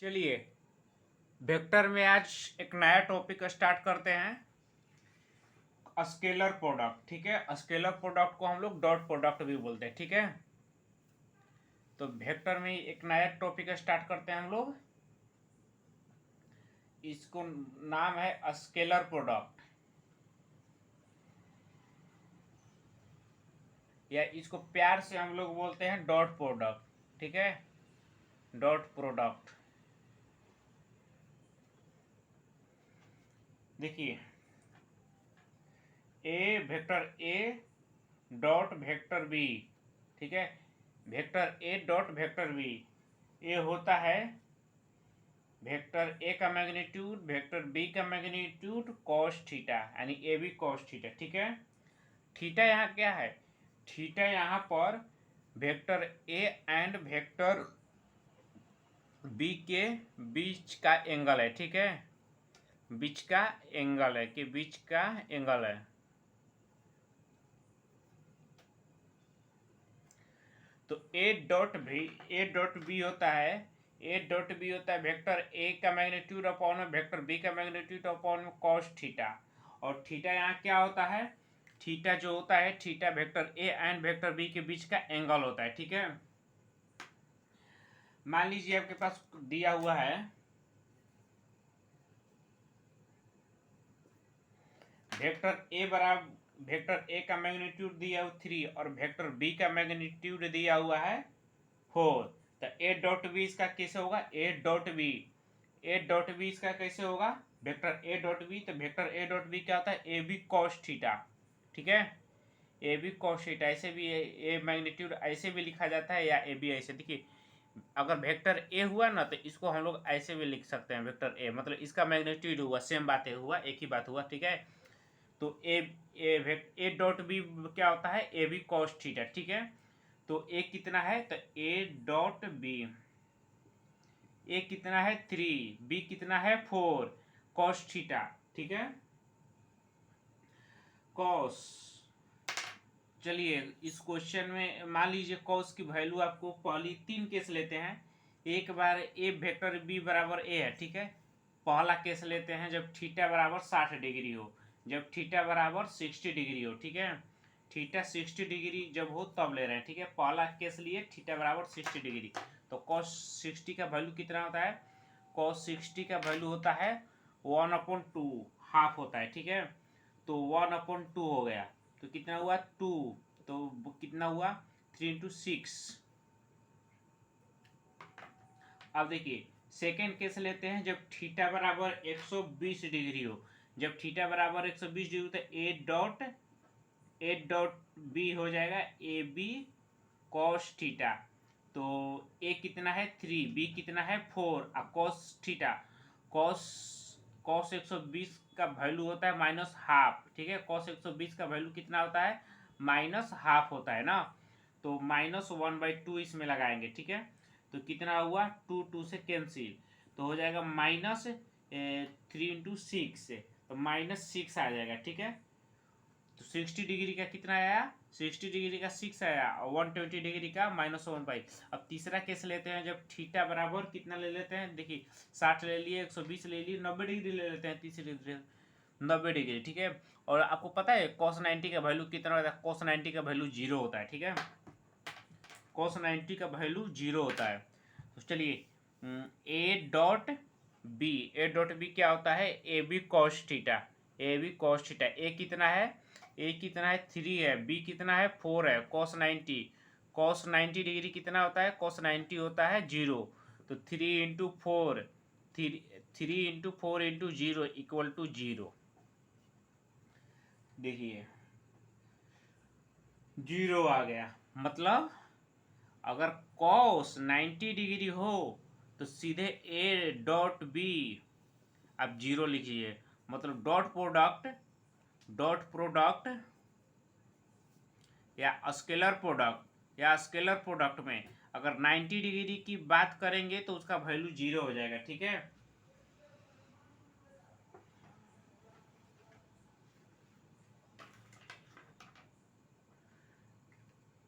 चलिए वेक्टर में आज एक नया टॉपिक स्टार्ट करते हैं, स्केलर प्रोडक्ट। ठीक है, स्केलर प्रोडक्ट को हम लोग डॉट प्रोडक्ट भी बोलते हैं। ठीक है, तो वेक्टर में एक नया टॉपिक स्टार्ट करते हैं हम लोग। इसको नाम है स्केलर प्रोडक्ट, या इसको प्यार से हम लोग बोलते हैं डॉट प्रोडक्ट। ठीक है, डॉट प्रोडक्ट। देखिए, A vector A dot vector B. ठीक है, vector A dot vector B, A होता है वेक्टर ए का मैग्नीट्यूड, वेक्टर बी का मैग्नीट्यूड कॉस थीटा, यानी ए बी कॉस थीटा। ठीक है, थीटा यहाँ क्या है? थीटा यहाँ पर vector A and vector B के बीच का एंगल है। ठीक है, बीच का एंगल है, कि बीच का एंगल है। तो ए डॉट बी होता है, ए डॉट बी होता है वेक्टर ए का मैग्नीट्यूड अपॉन में वेक्टर बी का मैग्नीट्यूड अपॉन में कॉस थीटा। और थीटा यहाँ क्या होता है? थीटा जो होता है, theta vector A and vector B के बीच का एंगल होता है। ठीक है, मान लीजिए आपके पास दिया हुआ है वेक्टर ए बराबर, वेक्टर ए का मैग्नीट्यूड दिया हुआ 3 और वेक्टर बी का मैग्नीट्यूड दिया हुआ है 4। तो ए डॉट बी इसका कैसे होगा? ए डॉट बी इसका कैसे होगा? वेक्टर ए डॉट बी, तो वेक्टर ए डॉट बी क्या होता है? A B cos theta. ठीक है, ए बी कॉस थीटा, ऐसे भी ए मैग्नीट्यूड ऐसे भी लिखा जाता है, या ए बी ऐसे। देखिए, अगर वेक्टर ए हुआ ना तो इसको हम लोग ऐसे भी लिख सकते हैं, वेक्टर ए मतलब इसका मैग्नीट्यूड हुआ, सेम बात हुआ, एक ही बात हुआ। ठीक है, तो ए डॉट बी क्या होता है? A B cos theta. ठीक है, तो ए कितना है? तो ए डॉट बी, ए कितना है? 3, बी कितना है? 4, कॉस थीटा। ठीक है, कॉस। चलिए, इस क्वेश्चन में मान लीजिए कॉस की वैल्यू आपको पहली 3 केस लेते हैं। एक बार ए वेक्टर बी बराबर ए है। ठीक है, पहला केस लेते हैं जब थीटा बराबर 60 डिग्री हो, जब थीटा बराबर 60 डिग्री हो। ठीक है, थीटा 60 डिग्री जब हो तब ले रहे हैं। ठीक है, पहला केस लिए थीटा बराबर 60 डिग्री, तो कॉस 60 का वैल्यू कितना होता है? कॉस 60 का वैल्यू होता है 1/2, हाफ होता है। ठीक है, तो 1/2 हो गया, तो कितना हुआ? 2, तो कितना हुआ? 3 × 6। अब देखिए, सेकेंड केस लेते हैं जब थीटा बराबर 120 डिग्री हो। जब थीटा बराबर 120 डिग्री तो ए डॉट बी हो जाएगा ए बी कॉस थीटा। तो ए कितना है? 3, बी कितना है? 4, और कॉस थीटा, कॉस कॉस 120 का वैल्यू होता है -½ ठीक है, कॉस 120 का वैल्यू कितना होता है? -½ होता है ना, तो -1/2 इसमें लगाएंगे। ठीक है, तो कितना हुआ? 2 2 से कैंसिल, तो हो जाएगा -3 × 6, तो -6 आ जाएगा। ठीक है, तो 60 डिग्री का कितना आया? 60 डिग्री का 6 आया, और 120 डिग्री का -1/। अब तीसरा केस लेते हैं जब थीटा बराबर कितना ले लेते हैं? देखिए, 60 ले लिए, 120 ले लिए, 90 डिग्री ले लेते हैं, तीसरी 90 डिग्री। ठीक है, और आपको पता है cos 90 का वैल्यू कितना होता है? cos 90 का वैल्यू 0 होता है। ठीक है, cos 90 का वैल्यू 0 होता है। तो चलिए, ए डॉट बी क्या होता है? A B cos theta, A B cos theta. A कितना है? ए कितना है? 3 है, बी कितना है? 4 है, cos 90 डिग्री कितना होता है? cos 90 होता है 0, तो 3 × 4, 3 × 4 × 0 = 0। देखिए, 0 आ गया, मतलब अगर cos 90 डिग्री हो तो सीधे ए डॉट बी आप 0 लिखिए, मतलब डॉट प्रोडक्ट या स्केलर प्रोडक्ट में अगर 90 डिग्री की बात करेंगे तो उसका वैल्यू 0 हो जाएगा। ठीक है,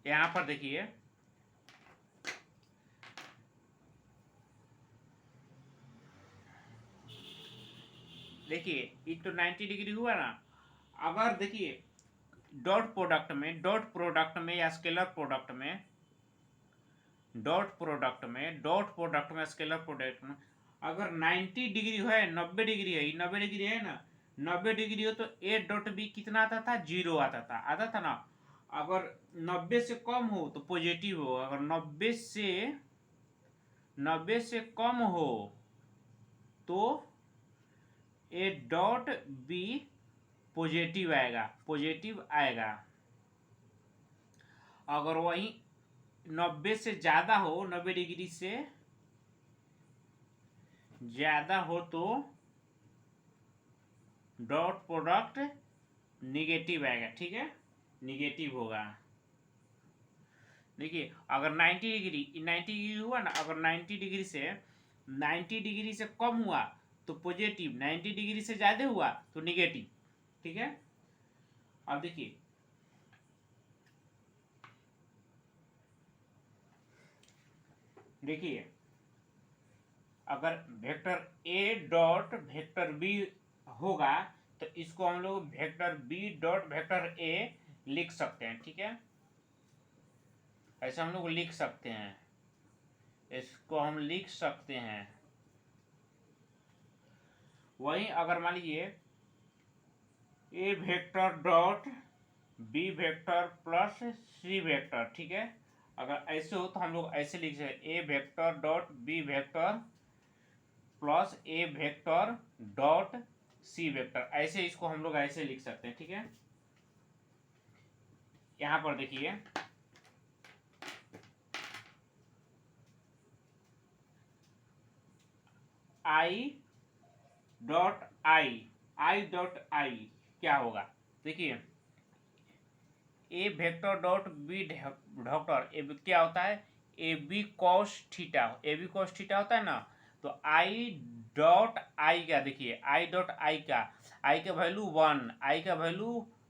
यहां पर देखिए, देखिए ये तो 90 डिग्री हुआ ना। अगर देखिए डॉट प्रोडक्ट में या स्केलर प्रोडक्ट में स्केलर प्रोडक्ट में अगर 90 डिग्री है, 90 डिग्री है, 90 डिग्री है ना, 90 डिग्री हो तो ए डॉट बी कितना आता था? 0 आता था ना। अगर 90 से कम हो तो पॉजिटिव हो, अगर 90 से कम हो तो ए डॉट बी पॉजिटिव आएगा। अगर वही 90 से ज्यादा हो, 90 डिग्री से ज्यादा हो तो डॉट प्रोडक्ट निगेटिव आएगा। ठीक है, निगेटिव होगा। देखिए अगर 90 डिग्री हुआ ना, अगर 90 डिग्री से कम हुआ तो पॉजिटिव, 90 डिग्री से ज्यादा हुआ तो निगेटिव। ठीक है, अब देखिए अगर vector A dot vector B होगा तो इसको हम लोग vector B dot vector A लिख सकते हैं। ठीक है, ऐसा हम लोग लिख सकते हैं, इसको हम लिख सकते हैं। वहीं अगर मान लीजिए A vector dot B vector plus C vector, ठीक है, अगर ऐसे हो तो हम लोग ऐसे लिख सकते हैं, A vector dot B vector plus A vector dot C vector, ऐसे इसको हम लोग ऐसे लिख सकते हैं। ठीक है, यहां पर देखिए आई डॉट आई क्या होगा? देखिए A vector dot B vector क्या होता है? ए बी कॉस थीटा होता है ना। तो आई डॉट आई का देखिए, आई डॉट आई का वैल्यू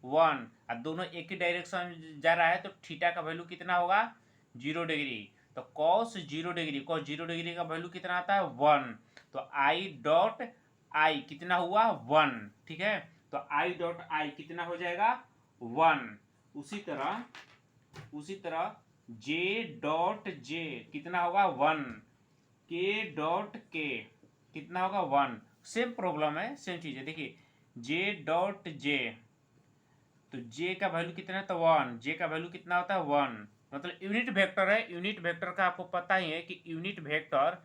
1, और दोनों एक ही डायरेक्शन जा रहा है तो थीटा का वैल्यू कितना होगा? 0 डिग्री। तो कॉस 0 डिग्री का वैल्यू कितना आता है? 1। तो आई डॉट आई कितना हुआ? 1। ठीक है, तो आई डॉट आई कितना हो जाएगा? 1। उसी तरह जे डॉट जे कितना होगा? 1। के डॉट के कितना होगा? 1। सेम प्रॉब्लम है, सेम चीज है। देखिए जे डॉट जे, तो जे का वैल्यू कितना है? तो 1। जे का वैल्यू कितना होता है? 1। मतलब यूनिट वेक्टर है। यूनिट वेक्टर का आपको पता ही है कि यूनिट वेक्टर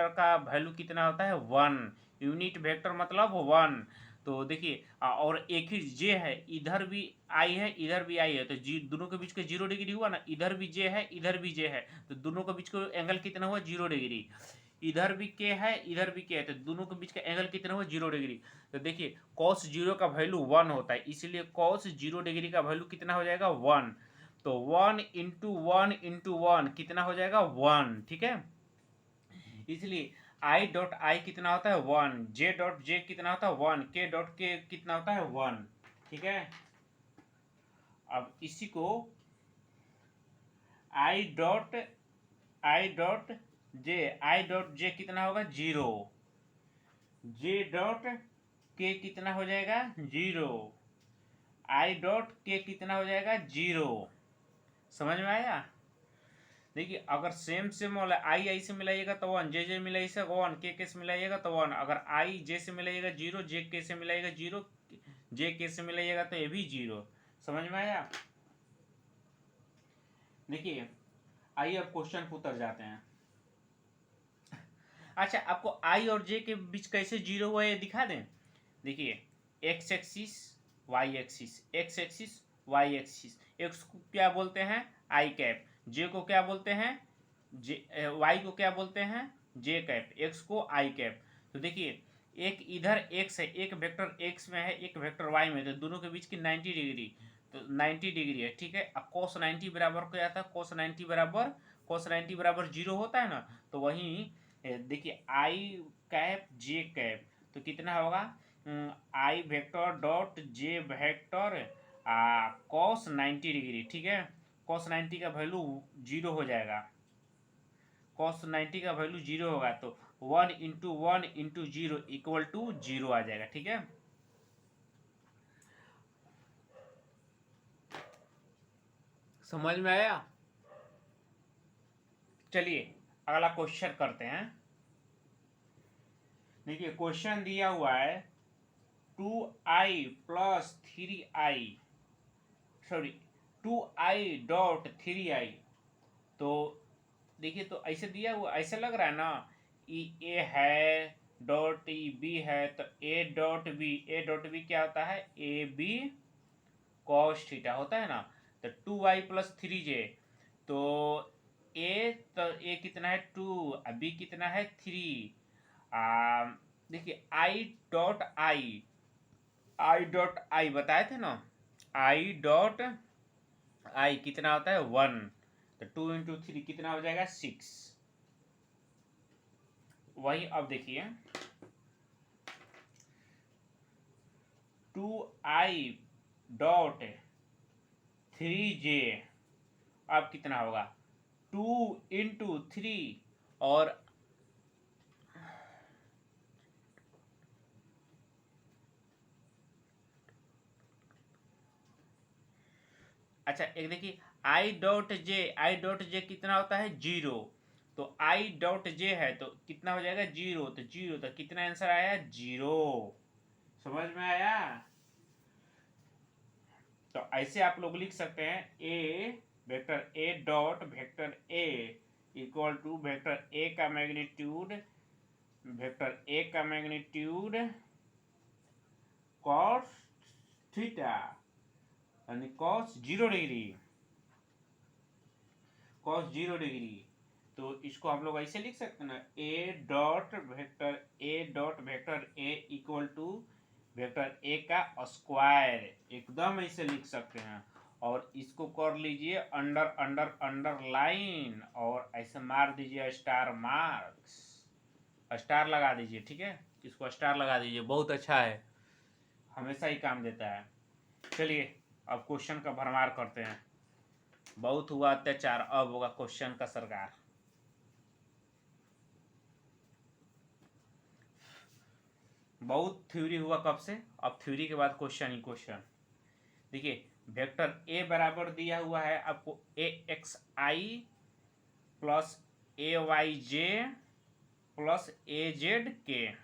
का वैल्यू कितना होता है? 1। यूनिट वेक्टर मतलब 1। तो देखिए और एक ही जे है, इधर भी आई है, इधर भी आई है, तो जी दोनों के बीच का 0 डिग्री हुआ ना। इधर भी जे है, इधर भी जे है, तो दोनों के बीच का एंगल कितना हुआ? 0 डिग्री। इधर भी के है, इधर भी के है, तो दोनों के बीच का एंगल कितना हुआ? 0 डिग्री। तो देखिए cos 0 का वैल्यू 1 होता है, इसलिए cos 0 डिग्री का वैल्यू कितना हो जाएगा? 1। तो 1 इंटू 1 कितना हो जाएगा? 1। ठीक है, इसलिए आई डॉट आई कितना होता है? 1। जे डॉट जे कितना होता है? 1। के डॉट के कितना होता है? 1। ठीक है, अब इसी को आई डॉट जे कितना होगा? 0। जे डॉट के कितना हो जाएगा? 0। आई डॉट के कितना हो जाएगा? 0। समझ में आया? देखिए अगर सेम वाला आई आई से मिलाइएगा तो 1, जे मिलाइएगा 1, के से मिलाइएगा तो 1। अगर आई जे से मिलाइएगा 0, जे के से मिलाइएगा 0, जे के से मिलाइएगा तो ये भी 0। समझ में आया? देखिए आइए अब क्वेश्चन पर उतर जाते हैं। अच्छा, आपको आई और जे के बीच कैसे 0 हुआ ये दिखा दें। देखिए x axis y axis, x को क्या बोलते हैं? आई कैप। जे को क्या बोलते हैं? वाई को क्या बोलते हैं? जे कैप। एक्स को आई कैप। तो देखिए एक इधर एक्स है, एक वेक्टर एक्स में है, एक वेक्टर वाई में, तो दोनों के बीच की 90 डिग्री, तो 90 डिग्री है। ठीक है, अब cos 90 बराबर क्या था? cos 90 बराबर 0 होता है ना। तो वहीं देखिए आई कैप जे कैप, तो कितना होगा? I vector dot J vector cos 90 degree. ठीक है, cos 90 का वैल्यू 0 हो जाएगा, cos 90 का वैल्यू 0 होगा। तो 1 × 1 × 0 = 0 आ जाएगा। ठीक है, समझ में आया? चलिए अगला क्वेश्चन करते हैं। देखिए क्वेश्चन दिया हुआ है 2i + 3i, सॉरी 2i.3i। तो देखिए, तो ऐसे दिया हुआ, ऐसे लग रहा है ना, ए है डॉट बी है, तो ए.बी क्या होता है, ए बी कॉस थीटा होता है ना। तो 2i + 3j, तो ए कितना है 2, बी कितना है 3। देखिए आई बताए थे ना, आई कितना होता है 1, तो 2 × 3 कितना हो जाएगा 6। वही अब देखिए 2i.3j अब कितना होगा 2 × 3 और अच्छा एक देखिए आई.j कितना होता है 0, तो आई.j है तो कितना हो जाएगा 0, तो 0 तो कितना आंसर आया 0। समझ में आया? तो ऐसे आप लोग लिख सकते हैं vector A dot vector A equal to vector A का मैग्नीट्यूड कॉस थीटा यानी कॉस 0 डिग्री। तो इसको आप लोग ऐसे लिख सकते हैं ना, A dot vector A equal to vector A का स्क्वायर, एकदम ऐसे लिख सकते हैं। और इसको कर लीजिए अंडरलाइन और ऐसे मार दीजिए स्टार मार्क्स, स्टार लगा दीजिए। ठीक है, इसको स्टार लगा दीजिए, बहुत अच्छा है, हमेशा ही काम देता है। चलिए अब क्वेश्चन का भरमार करते हैं। बहुत हुआ अत्याचार, अब होगा क्वेश्चन का सरकार। बहुत थ्योरी हुआ कब से, अब थ्योरी के बाद क्वेश्चन ही क्वेश्चन। देखिए वेक्टर ए बराबर दिया हुआ है आपको AXI + AYJ + AZK।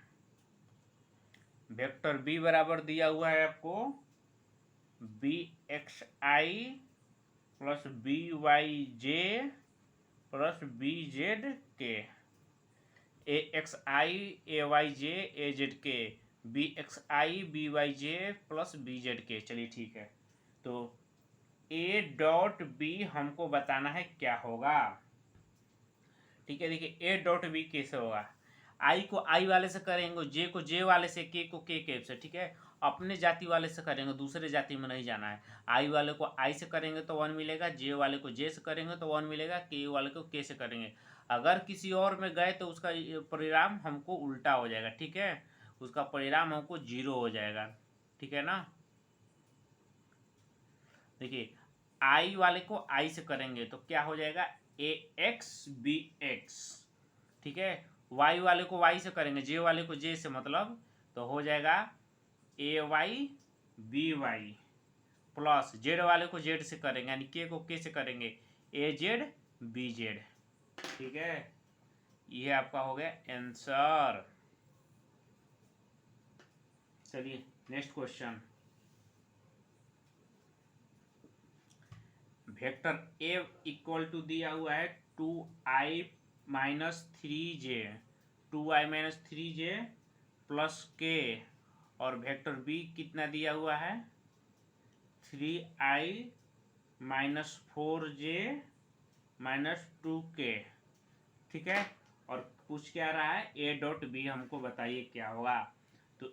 Vector B बराबर दिया हुआ है आपको BXI + BYJ + BZK। AXI AYJ AZK, BXI BYJ + BZK। चलिए ठीक है, तो A.B हमको बताना है क्या होगा। ठीक है, देखिए A.B कैसे होगा, आई को आई वाले से करेंगे, जे को जे वाले से, के को के से। ठीक है, अपने जाति वाले से करेंगे, दूसरे जाति में नहीं जाना है। आई वाले को आई से करेंगे तो 1 मिलेगा, जे वाले को जे से करेंगे तो 1 मिलेगा, के वाले को के से करेंगे। अगर किसी और में गए तो उसका परिणाम हमको उल्टा हो जाएगा। ठीक है, उसका परिणाम हमको 0 हो जाएगा। ठीक है ना, देखिए आई वाले को आई से करेंगे तो क्या हो जाएगा AXBX। ठीक है, वाई वाले को वाई से करेंगे, जे वाले को जे से, मतलब तो हो जाएगा AYBY प्लस जेड वाले को जेड से करेंगे यानी के को के से करेंगे AZBZ। ठीक है, ये आपका हो गया आंसर। चलिए next question. Vector A equal to दिया हुआ है 2i - 3j, 2i - 3j + k, और वेक्टर बी कितना दिया हुआ है 3i - 4j - 2k। ठीक है, और पूछ क्या रहा है A.B हमको बताइए क्या होगा। तो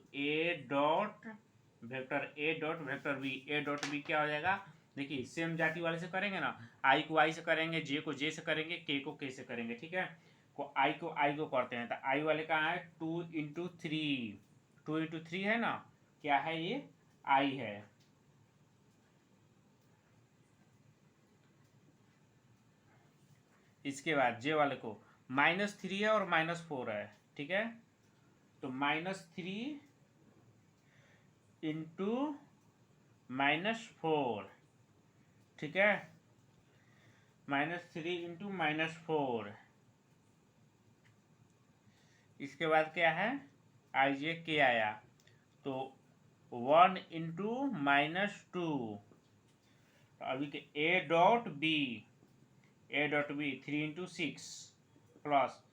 वेक्टर बी क्या हो जाएगा, देखिए सेम जाति वाले से करेंगे ना, आई को आई से करेंगे, जे को जे से करेंगे, के को के से करेंगे। ठीक है, को आई को करते हैं, तो आई वाले कहाँ है 2 × 3, 2 × 3 है ना, क्या है ये आई है। इसके बाद जे वाले को -3 है और -4 है। ठीक है। तो -3 इंटू -4, ठीक है, -3 इंटू -4। इसके बाद क्या है, IJK आया, तो 1 इंटू -2। अभी के A dot B 3 into 6 plus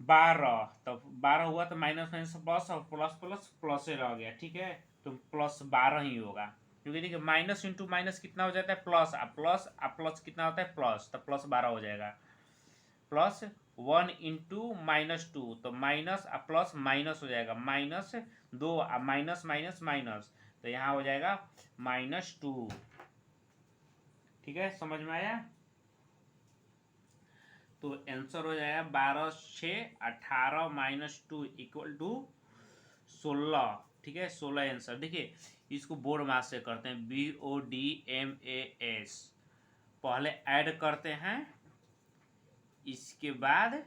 12, तो 12 हुआ तो माइनस माइनस प्लस और प्लस प्लस प्लस से रह गया, ठीक है, तो +12 ही होगा, क्योंकि देखिए माइनस इंटू माइनस कितना हो जाता है प्लस, अब प्लस कितना होता है प्लस, तो +12 हो जाएगा, प्लस 1 इंटू -2, तो माइनस प्लस माइनस हो जाएगा, -2 माइनस माइनस माइनस, तो यहाँ हो जाएगा -2, ठीक है, समझ में आया। तो आंसर हो जाएगा 12 6 18 -2 इक्वल टू 16, ठीक है, 16 आंसर। देखिए इसको बोर्ड मास से करते हैं, BODMAS, पहले ऐड करते हैं, इसके बाद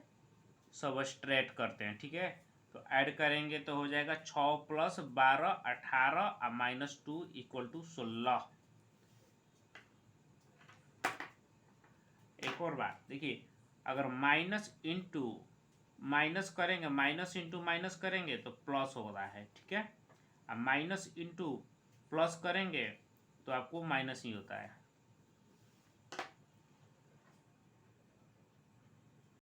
सबट्रैक्ट करते हैं, ठीक है। तो ऐड करेंगे तो हो जाएगा 6 + 12 18 और -2 इक्वल टू 16। एक और बात देखिए, अगर माइनस इंटू माइनस करेंगे, माइनस इंटू माइनस करेंगे तो प्लस हो रहा है, ठीक है, अब माइनस इंटू प्लस करेंगे तो आपको माइनस ही होता है।